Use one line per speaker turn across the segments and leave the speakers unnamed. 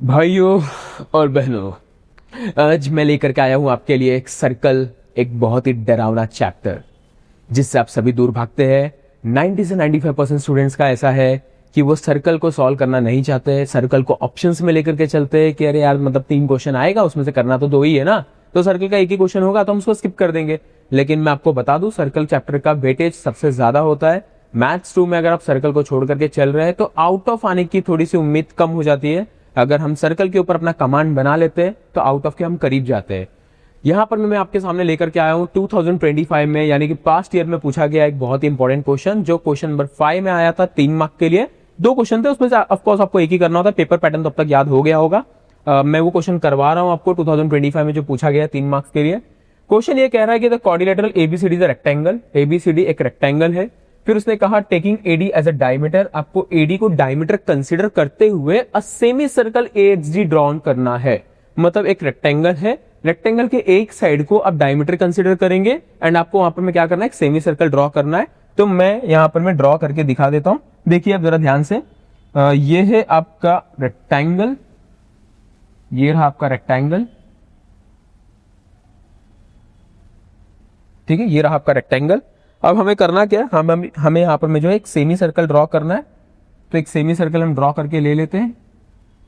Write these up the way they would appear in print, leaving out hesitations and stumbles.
भाइयों और बहनों, आज मैं लेकर के आया हूं आपके लिए एक सर्कल, एक बहुत ही डरावना चैप्टर जिससे आप सभी दूर भागते हैं। 90 से 95% स्टूडेंट्स का ऐसा है कि वो सर्कल को सॉल्व करना नहीं चाहते, सर्कल को ऑप्शंस में लेकर के चलते हैं कि अरे यार मतलब 3 क्वेश्चन आएगा, उसमें से करना तो 2 ही है ना, तो सर्कल का एक ही क्वेश्चन होगा तो हम उसको स्किप कर देंगे। लेकिन मैं आपको बता दूं, सर्कल चैप्टर का वेटेज सबसे ज्यादा होता है। मैथ्स 2 में अगर आप सर्कल को छोड़ करके चल रहे हैं तो आउट ऑफ आने की थोड़ी सी उम्मीद कम हो जाती है। अगर हम सर्कल के ऊपर अपना कमांड बना लेते हैं तो आउट ऑफ के हम करीब जाते हैं। यहां पर मैं आपके सामने लेकर के आया हूं 2025 में, यानी कि पास्ट ईयर में पूछा गया एक बहुत ही इंपॉर्टेंट क्वेश्चन, जो क्वेश्चन नंबर 5 में आया था 3 मार्क के लिए। 2 क्वेश्चन थे, उसमें से ऑफकोर्स आपको एक ही करना होता है। पेपर पैटर्न तो अब तक याद हो गया होगा। मैं वो क्वेश्चन करवा रहा हूं आपको 2025 में जो पूछा गया 3 मार्क्स के लिए। क्वेश्चन ये कह रहा है कि the quadrilateral ABCD is a rectangle. ABCD एक रेक्टेंगल है। फिर उसने कहा taking AD as a diameter, आपको एडी को डायमीटर कंसीडर करते हुए a semi circle AXD drawn करना है। मतलब एक रेक्टेंगल है, रेक्टेंगल के एक साइड को आप डायमीटर कंसीडर करेंगे एंड आपको वहां पर मैं क्या करना है, एक सेमी सर्कल ड्रॉ करना है। तो मैं यहां पर मैं ड्रॉ करके दिखा देता हूं, देखिए आप जरा ध्यान से। ये है आपका रेक्टेंगल, ये रहा आपका रेक्टेंगल, ठीक है, ये रहा आपका रेक्टेंगल। अब हमें करना क्या है, हमें यहां पर में जो है एक सेमी सर्कल ड्रॉ करना है। तो एक सेमी सर्कल हम ड्रॉ करके ले लेते हैं।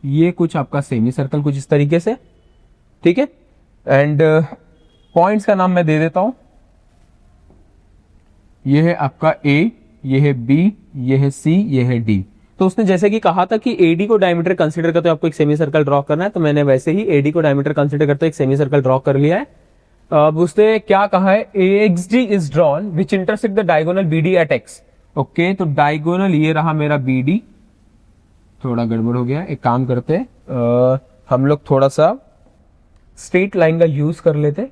ये कुछ आपका सेमी सर्कल कुछ इस तरीके से, ठीक है। एंड पॉइंट्स का नाम मैं दे देता हूं। ये है आपका ए, ये है बी, ये है सी, ये है डी। तो उसने जैसे कि कहा था कि एडी को डायमीटर कंसीडर करते हुए आपको एक सेमी सर्कल ड्रॉ करना है, तो मैंने वैसे ही एडी को डायमीटर कंसीडर करते हुए एक सेमी सर्कल ड्रॉ कर लिया है। अब उसने क्या कहा है, AXD is drawn which intersect the diagonal BD at X। Okay, तो डायगोनल ये रहा मेरा BD। थोड़ा गड़बड़ हो गया, एक काम करते हैं, हम लोग थोड़ा सा स्ट्रेट लाइन का यूज कर लेते।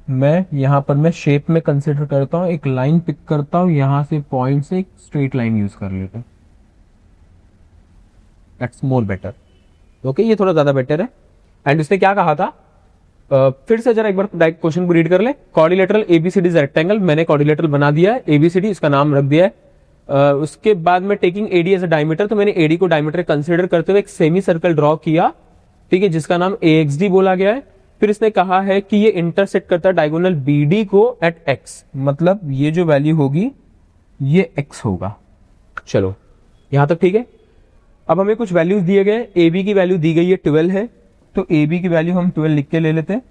मैं यहां पर मैं शेप में कंसिडर करता हूं, एक लाइन पिक करता हूं, यहां से पॉइंट से एक स्ट्रेट लाइन यूज कर लेते हैं। That's more better. ओके, ये थोड़ा ज्यादा बेटर है। एंड उसने क्या कहा था, फिर से जरा एक बार क्वेश्चन को रीड कर ले। क्वाड्रिलेटरल एबीसीडी इज रेक्टेंगल, मैंने क्वाड्रिलेटरल बना दिया है, एबीसीडी इसका नाम रख दिया है। उसके बाद में taking AD as a diameter, तो मैंने एडी को डायमीटर कंसीडर करते हुए एक सेमी सर्कल ड्रॉ किया, ठीक है, जिसका नाम AXD बोला गया है। फिर इसने कहा है कि ये इंटरसेक्ट करता है डायगोनल BD को एट X, मतलब ये जो वैल्यू होगी ये X होगा। चलो यहां तक ठीक है। अब हमें कुछ वैल्यूज दिए गए, AB की वैल्यू दी गई है 12 है, तो AB की वैल्यू हम 12 लिख के ले लेते हैं।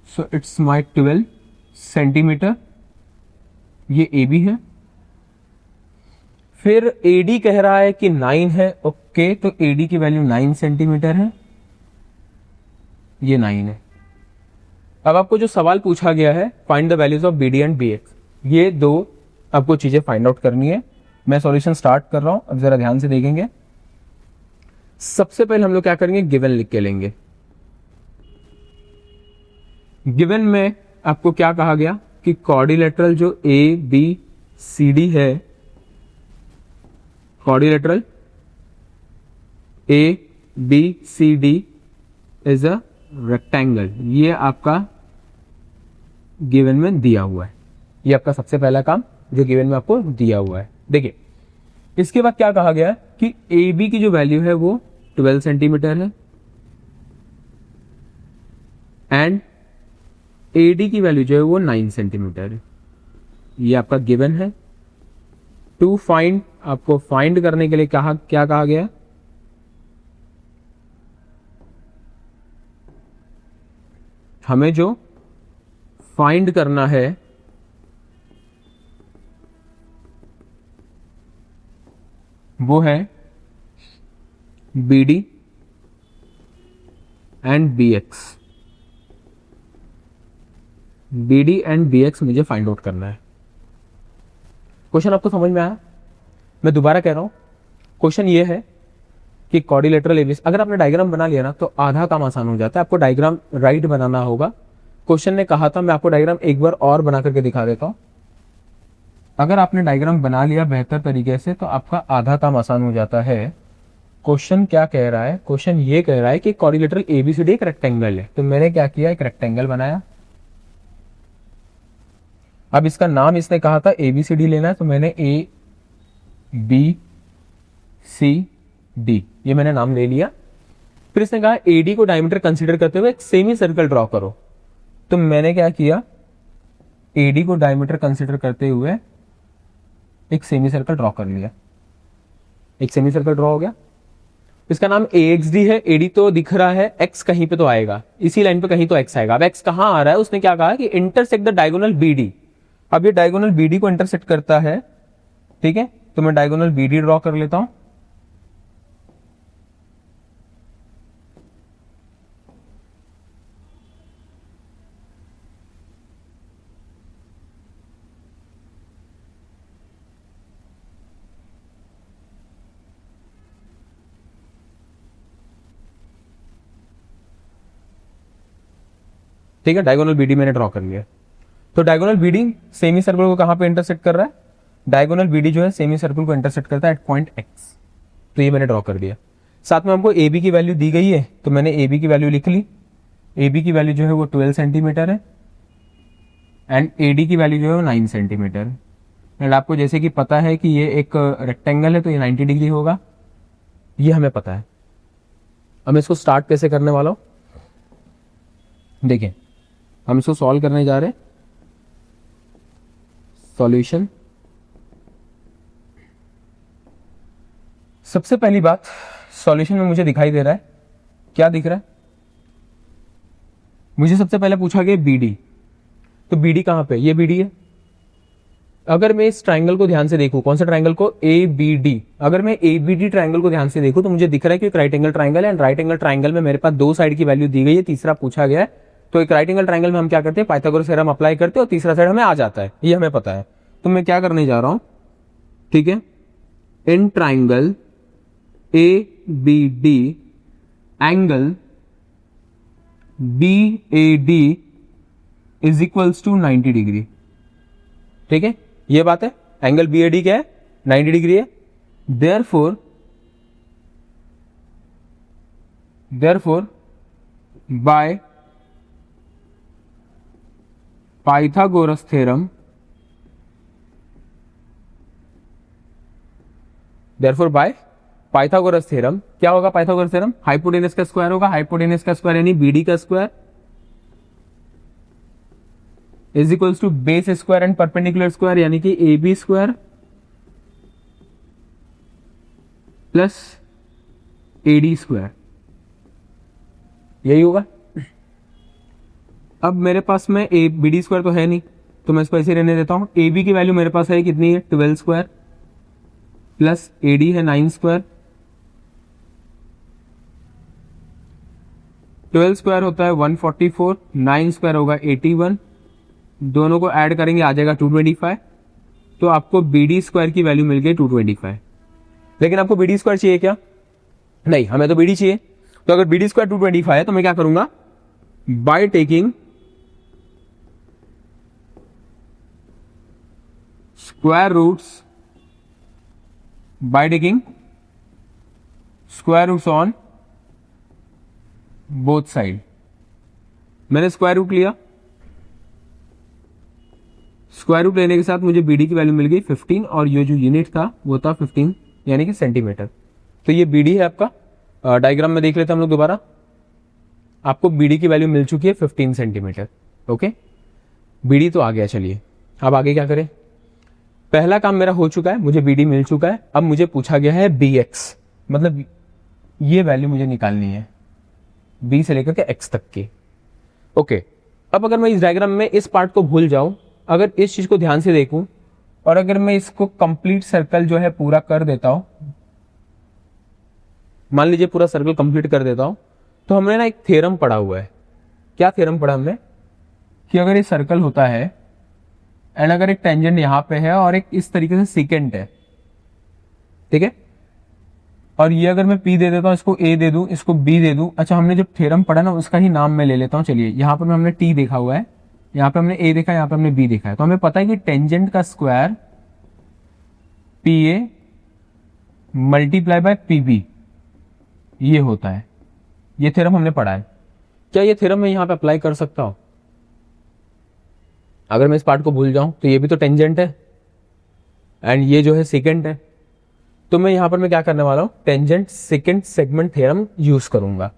सो इट्स माई 12 सेंटीमीटर, ये AB है। फिर AD कह रहा है कि 9 है। ओके, तो AD की वैल्यू 9 सेंटीमीटर है, ये 9 है। अब आपको जो सवाल पूछा गया है, find the values of BD and BX, ये 2 आपको चीजें फाइंड आउट करनी है। मैं सॉल्यूशन स्टार्ट कर रहा हूं, अब जरा ध्यान से देखेंगे। सबसे पहले हम लोग क्या करेंगे, गिवन लिख के लेंगे। गिवन में आपको क्या कहा गया कि क्वाड्रिलेटरल जो ABCD है, quadrilateral ABCD is a rectangle, ये आपका गिवन में दिया हुआ है। ये आपका सबसे पहला काम जो गिवन में आपको दिया हुआ है। देखिए इसके बाद क्या कहा गया है कि AB की जो वैल्यू है वो 12 सेंटीमीटर है एंड AD की वैल्यू जो है वो 9 सेंटीमीटर है। ये आपका गिवन है। टू फाइंड, आपको फाइंड करने के लिए क्या कहा गया है, हमें जो फाइंड करना है वो है BD and BX। BD and BX मुझे फाइंड आउट करना है। क्वेश्चन आपको समझ में आया? मैं दोबारा कह रहा हूं, क्वेश्चन ये है कि क्वाड्रिलेटरल एबीसी, अगर आपने डायग्राम बना लिया ना तो आधा काम आसान हो जाता है। आपको डायग्राम राइट बनाना होगा। क्वेश्चन ने कहा था, मैं आपको डायग्राम एक बार और बना करके दिखा देता हूं। अगर आपने डायग्राम बना लिया बेहतर तरीके से तो आपका आधा काम आसान हो जाता है। क्वेश्चन क्या कह रहा है, क्वेश्चन ये कह रहा है कि क्वाड्रिलेटरल एबीसीडी एक रेक्टेंगल है, तो मैंने क्या किया, एक रेक्टेंगल बनाया। अब इसका नाम इसने कहा था ABCD लेना है, तो मैंने A B सी डी, ये मैंने नाम ले लिया। फिर इसने कहा एडी को डायमीटर कंसीडर करते हुए एक सेमी सर्कल ड्रॉ करो। तो मैंने क्या किया, एडी को डायमीटर कंसीडर करते हुए एक सेमी सर्कल ड्रॉ कर लिया। एक सेमी सर्कल ड्रॉ हो गया। इसका नाम AXD है। AD तो दिख रहा है, X कहीं पे तो आएगा, इसी लाइन पे कहीं तो X आएगा। अब X कहां आ रहा है, उसने क्या कहा कि इंटरसेक्ट द डायगोनल BD। अब ये डायगोनल BD को इंटरसेक्ट करता है, ठीक है। तो मैं डायगोनल BD ड्रॉ कर लेता हूं। ठीक है, डायगोनल BD मैंने ड्रॉ कर लिया। तो डायगोनल BD सेमी सर्कल को कहां पे इंटरसेक्ट कर रहा है, डायगोनल BD जो है सेमी सर्कल को इंटरसेक्ट करता है एट पॉइंट X। तो ये मैंने ड्रॉ कर दिया। साथ में हमको AB की वैल्यू दी गई है, तो मैंने AB की वैल्यू लिख ली। AB की वैल्यू जो है वो 12 सेंटीमीटर है एंड AD की वैल्यू जो है वो 9 सेंटीमीटर। एंड आपको जैसे कि पता है कि ये एक रेक्टेंगल है तो ये 90 डिग्री होगा, ये हमें पता है। अब मैं इसको स्टार्ट कैसे करने वाला हूं, देखिए हम इसको सॉल्व करने जा रहे हैं। सॉल्यूशन, सबसे पहली बात सॉल्यूशन में मुझे दिखाई दे रहा है, क्या दिख रहा है, मुझे सबसे पहले पूछा गया BD। तो BD कहां पे, ये BD है। अगर मैं इस ट्रायंगल को ध्यान से देखूं, कौन सा ट्रायंगल को, ABD, अगर मैं ABD ट्रायंगल को ध्यान से देखूं तो मुझे दिख रहा है कि एक राइट एंगल ट्रायंगल है एंड राइट एंगल ट्रायंगल में मेरे पास दो साइड की वैल्यू दी गई है, तीसरा पूछा गया है। तो एक राइट एंगल ट्रायंगल में हम क्या करते हैं, पाइथागोरस थ्योरम अप्लाई करते हैं और तीसरा साइड हमें आ जाता है, ये हमें पता है। तो मैं क्या करने जा रहा हूं, ठीक है, in triangle ABD angle BAD is equals to 90 degree. ठीक है, ये बात है, एंगल BAD क्या है, 90 डिग्री है। Therefore by Pythagoras theorem, therefore by Pythagoras theorem क्या होगा, पाइथागोरस थ्योरम हाइपोटेनस का स्क्वायर होगा, हाइपोटेनस का स्क्वायर यानी BD का square is equals to base square and perpendicular square यानी कि AB square plus AD square, यही होगा। अब मेरे पास में BD स्क्वायर तो है नहीं, तो मैं इसको ऐसे रहने देता हूं। AB की वैल्यू मेरे पास है कितनी है, 12 स्क्वायर प्लस AD है 9 स्क्वायर। 12 स्क्वायर होता है 144, 9 स्क्वायर होगा 81, दोनों को ऐड करेंगे आ जाएगा 225। तो आपको BD स्क्वायर की वैल्यू मिल गई 225। लेकिन आपको BD स्क्वायर चाहिए क्या, नहीं, हमें तो BD चाहिए। तो अगर BD स्क्वायर 225 है तो मैं क्या करूंगा, by taking square roots, by taking square roots on both side. मैंने स्क्वायर रूट लिया, स्क्वायर रूट लेने के साथ मुझे BD की वैल्यू मिल गई 15 और ये जो यूनिट था वो था 15 यानी कि सेंटीमीटर। तो ये BD है आपका। डायग्राम में देख लेते हैं हम लोग दोबारा। आपको BD की वैल्यू मिल चुकी है 15 सेंटीमीटर। ओके, BD तो आ गया। चलिए अब आगे क्या करें, पहला काम मेरा हो चुका है, मुझे BD मिल चुका है। अब मुझे पूछा गया है BX, मतलब ये वैल्यू मुझे निकालनी है B से लेकर के X तक की। ओके, अब अगर मैं इस डायग्राम में इस पार्ट को भूल जाऊं, अगर इस चीज को ध्यान से देखूं और अगर मैं इसको कंप्लीट सर्कल जो है पूरा कर देता हूं, मान लीजिए पूरा सर्कल कंप्लीट कर देता हूं, तो हमने ना एक थ्योरम पढ़ा हुआ है। क्या थ्योरम पढ़ा हमने, कि अगर ये सर्कल होता है एंड अगर एक टेंजेंट यहां पे है और एक इस तरीके से सीकेंट है, ठीक है, और ये अगर मैं P दे देता हूं, इसको A दे दूं, इसको B दे दूं। अच्छा, हमने जो थ्योरम पढ़ा ना उसका ही नाम मैं ले लेता हूं। चलिए, यहां पर हमने T देखा हुआ है, यहां पे हमने A देखा, यहां पे हमने B देखा है। तो हमें पता है कि टेंजेंट का square PA multiply by PB ये होता है। ये थ्योरम हमने पढ़ा है। क्या ये थ्योरम मैं यहां पे अप्लाई कर सकता हूं? अगर मैं इस पार्ट को भूल जाऊं तो ये भी तो टेंजेंट है एंड ये जो है सेकेंट है, तो मैं यहां पर मैं क्या करने वाला हूं, tangent secant segment theorem use करूंगा।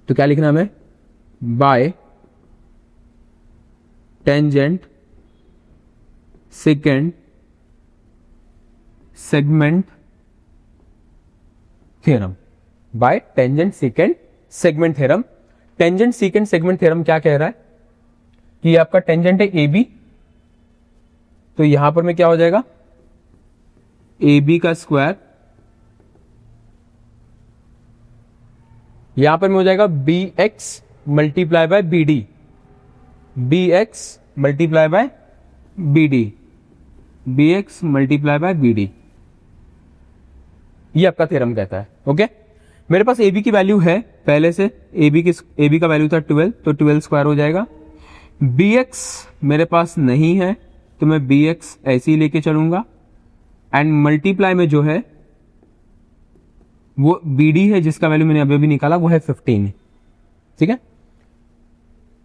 तो क्या लिखना है, bye tangent secant segment theorem, bye tangent secant segment theorem. Tangent secant segment theorem क्या कह रहा है कि आपका टेंजेंट है ए बी, तो यहां पर में क्या हो जाएगा, ए बी का स्क्वायर, यहां पर में हो जाएगा B X multiply by B D, B X multiply by B D, B X multiply by B D, ये आपका थ्योरम कहता है। ओके, मेरे पास ए बी की वैल्यू है पहले से, ए बी का वैल्यू था 12, तो 12 स्क्वायर हो जाएगा। बी एक्स मेरे पास नहीं है, तो मैं बी एक्स ऐसे ही लेके चलूंगा, एंड मल्टीप्लाई में जो है वो बी डी है, जिसका वैल्यू मैंने अभी भी निकाला, वो है 15। ठीक है,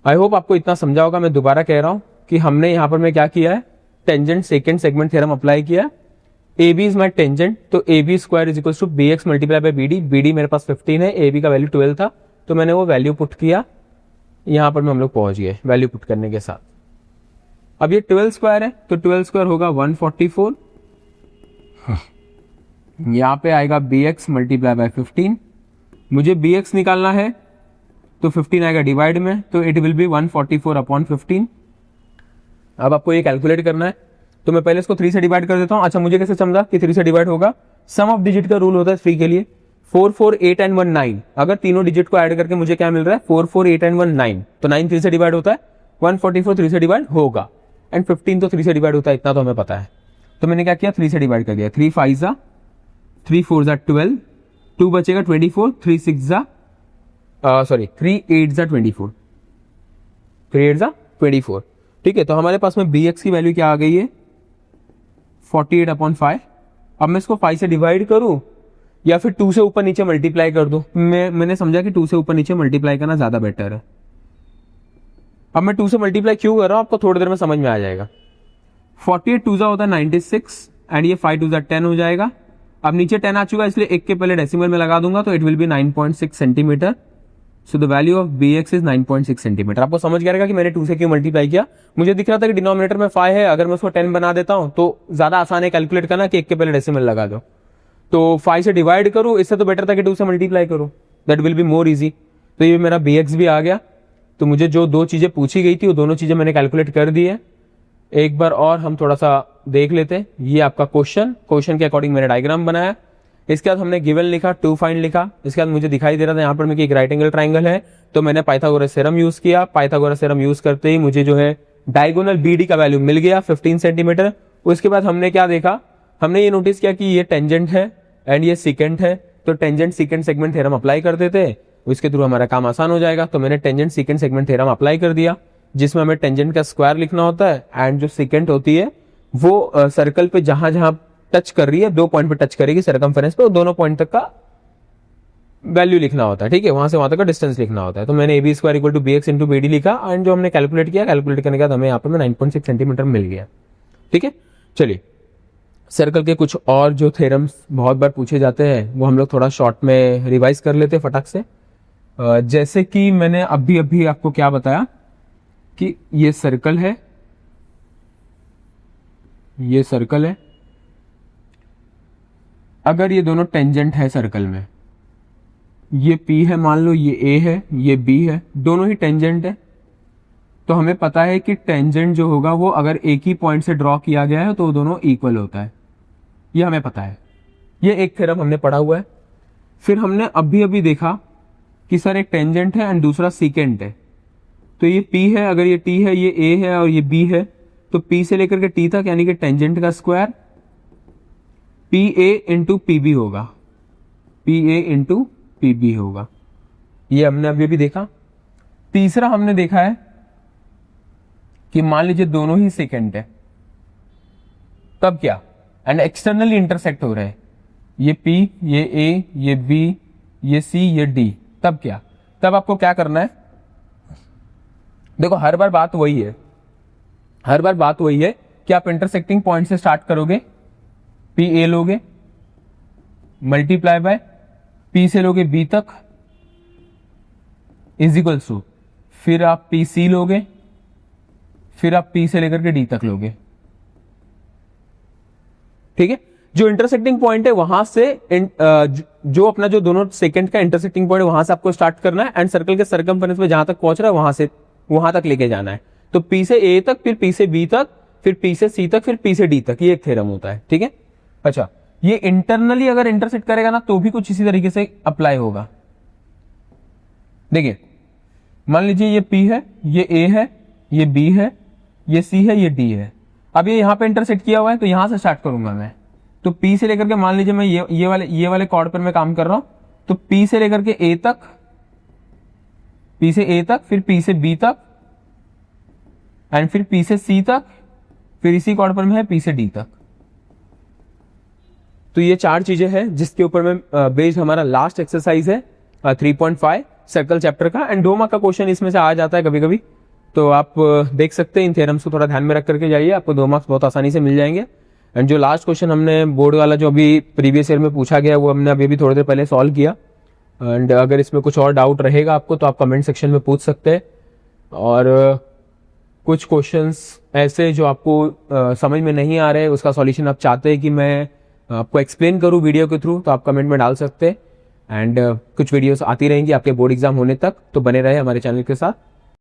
आई होप आपको इतना समझा होगा। मैं दोबारा कह रहा हूं कि हमने यहां पर मैं क्या किया है, tangent secant segment theorem apply किया। A B is my tangent, तो A B square is equal to B X multiply by B D, B D मेरे पास 15 है, ए बी का वैल्यू 12 था, तो मैंने वो वैल्यू पुट किया, यहां पर हम लोग पहुंच गए वैल्यू पुट करने के साथ। अब ये 12 स्क्वायर है, तो 12 स्क्वायर होगा 144, यहां पे आएगा बी एक्स मल्टीप्लाई बाय 15, मुझे बी एक्स निकालना है, तो 15 आएगा डिवाइड में, तो इट विल बी 144 अपॉन 15। अब आपको ये कैलकुलेट करना है, तो मैं पहले इसको 3 से डिवाइड कर देता हूं। अच्छा, मुझे कैसे समझा कि 3 से डिवाइड होगा, सम ऑफ डिजिट का रूल होता है 3 के लिए, 4, 4, 8 एंड 1 9, अगर तीनों डिजिट को ऐड करके मुझे क्या मिल रहा है, 4, 4, 8 एंड 1 9, तो 9 3 से डिवाइड होता है, 144 3 से डिवाइड होगा, एंड 15 तो 3 से डिवाइड होता है, इतना तो हमें पता है। तो मैंने क्या किया, 3 से डिवाइड कर दिया, 3 5 जा 3 4 जा 12, 2 बचेगा 24, 3 6 जा 3 8 जा 24, 3 8 जा 24। ठीक है, तो हमारे पास में bx की वैल्यू क्या आ गई है, 48 अपॉन 5। अब मैं इसको 5 से डिवाइड करूं या फिर 2 से ऊपर नीचे मल्टीप्लाई कर दूं, मैंने समझा कि 2 से ऊपर नीचे मल्टीप्लाई करना ज्यादा बेटर है। अब मैं 2 से मल्टीप्लाई क्यों कर रहा हूं, आपको थोड़ी देर में समझ में आ जाएगा। 48 2 होता है 96, एंड ये 5 2 10 हो जाएगा। अब नीचे 10 आ चुका, इसलिए एक के पहले डेसिमल में लगा दूंगा, तो it will be 9.6 centimetre. So the value of B X is 9.6 centimetre. आपको समझ गया रहेगा कि मैंने 2 से क्यों मल्टीप्लाई किया। मुझे दिख रहा था कि डिनोमिनेटर में 5 है, अगर मैं उसको 10 बना देता हूं तो ज्यादा आसान है कैलकुलेट करना कि एक के पहले डेसिमल लगा दो, तो 5 से डिवाइड करूं, इससे तो बेटर था कि 2 से मल्टीप्लाई करूं, that will be more easy. तो ये मेरा बी एक्स भी आ गया। तो मुझे जो 2 चीजें पूछी गई थी वो दोनों चीजें मैंने कैलकुलेट कर दी है। एक बार और हम थोड़ा सा देख लेते हैं। ये आपका क्वेश्चन के अकॉर्डिंग मैंने डायग्राम बनाया, इसके बाद हमने गिवन लिखा, टू फाइंड लिखा, इसके बाद मुझे दिखाई दे रहा था यहाँ पर एक राइट एंगल ट्राइंगल है, तो मैंने पाइथागोरस थ्योरम यूज किया। पाइथागोरस थ्योरम यूज करते ही मुझे जो है डायगोनल बीडी का वैल्यू मिल गया 15 सेंटीमीटर। उसके बाद हमने क्या देखा, हमने ये नोटिस किया कि ये टेंजेंट है एंड ये सीकेंट है, तो tangent secant segment theorem apply कर देते हैं, उसके थ्रू हमारा काम आसान हो जाएगा। तो मैंने tangent secant segment theorem apply कर दिया, जिसमें हमें टेंजेंट का स्क्वायर लिखना होता है, एंड जो सीकेंट होती है वो सर्कल पे जहां जहां टच कर रही है, 2 पॉइंट पे टच करेगी सर्कमफेरेंस पे, दोनों पॉइंट तक का वैल्यू लिखना होता है। ठीक है, वहां से वहां तक का डिस्टेंस लिखना होता है। तो मैंने AB square equal to BX into BD लिखा, एंड जो हमने कैलकुलेट किया, कैलकुलेट करने के बाद हमें यहाँ पे 9.6 सेंटीमीटर मिल गया। ठीक है, चलिए सर्कल के कुछ और जो थ्योरम्स बहुत बार पूछे जाते हैं वो हम लोग थोड़ा शॉर्ट में रिवाइज कर लेते हैं फटाक से। जैसे कि मैंने अभी आपको क्या बताया कि ये सर्कल है, ये सर्कल है, अगर ये दोनों टेंजेंट है सर्कल में, ये P है मान लो, ये A है, ये B है, दोनों ही टेंजेंट है, तो हमें पता है कि टेंजेंट जो होगा वो अगर एक ही पॉइंट से ड्रॉ किया गया है तो वो दोनों इक्वल होता है, ये हमें पता है। ये एक थ्योरम हमने पढ़ा हुआ है। फिर हमने अभी देखा कि सर एक टेंजेंट है एंड दूसरा सीकेंट है, तो ये P है, अगर ये T है, ये A है और ये B है, तो P से लेकर के T तक यानी कि टेंजेंट का स्क्वायर PA इंटू PB होगा, PA इंटू PB होगा, ये हमने अभी देखा। तीसरा हमने देखा है कि मान लीजिए दोनों ही सेकेंड है, तब क्या, एंड एक्सटर्नली इंटरसेक्ट हो रहे हैं, ये P, ये A, ये B, ये C, ये D, तब क्या, तब आपको क्या करना है, देखो हर बार बात वही है, हर बार बात वही है कि आप इंटरसेक्टिंग पॉइंट से स्टार्ट करोगे, PA लोगे, मल्टीप्लाई बाय पी से लोगे बी तक इज इक्वल्स टू, फिर आप पी सी लोगे, फिर आप पी से लेकर के डी तक लोगे। ठीक है, जो इंटरसेक्टिंग पॉइंट है वहां से जो अपना जो दोनों सेकंड का इंटरसेक्टिंग पॉइंट वहां से आपको स्टार्ट करना है एंड सर्कल के सरकमफेरेंस में जहां तक पहुंच रहा है वहां से वहां तक लेके जाना है। तो पी से ए तक, फिर पी से बी तक, फिर पी से सी तक, फिर पी से डी तक, ये एक थ्योरम होता है। ठीक है, अच्छा ये इंटरनली अगर इंटरसेक्ट करेगा ना तो भी कुछ इसी तरीके से अप्लाई होगा। देखिए मान लीजिए ये P है, ये A है, ये B है, ये C है, ये D है। अब ये यहां पे इंटरसेक्ट किया हुआ है तो यहां से स्टार्ट करूंगा मैं। तो P से लेकर के मान लीजिए मैं ये वाले कॉर्ड पर मैं काम कर रहा हूं, तो P से लेकर के A तक, P से A तक, फिर P से B तक एंड फिर P से C तक, फिर इसी कॉर्ड पर में है P से D तक। तो ये 4 चीजें हैं जिसके ऊपर में बेस्ड हमारा लास्ट एक्सरसाइज है 3.5 सर्कल चैप्टर का। एंड 2 मार्क का क्वेश्चन इसमें से आ जाता है कभी कभी, तो आप देख सकते हैं। इन थ्योरम्स को थोड़ा ध्यान में रख करके जाइए, आपको 2 मार्क्स बहुत आसानी से मिल जाएंगे। एंड जो लास्ट क्वेश्चन हमने बोर्ड वाला जो अभी प्रीवियस ईयर में पूछा गया वो हमने अभी थोड़ी देर पहले सॉल्व किया। एंड अगर इसमें कुछ और डाउट रहेगा आपको तो आप कमेंट सेक्शन में पूछ सकते हैं। और कुछ क्वेश्चंस ऐसे जो आपको समझ में नहीं आ रहे, उसका सॉल्यूशन आप चाहते हैं कि मैं आपको एक्सप्लेन करूं वीडियो के थ्रू, तो आप कमेंट में डाल सकते हैं। एंड कुछ वीडियोस आती रहेंगी आपके बोर्ड एग्जाम होने तक, तो बने रहे हमारे चैनल के साथ।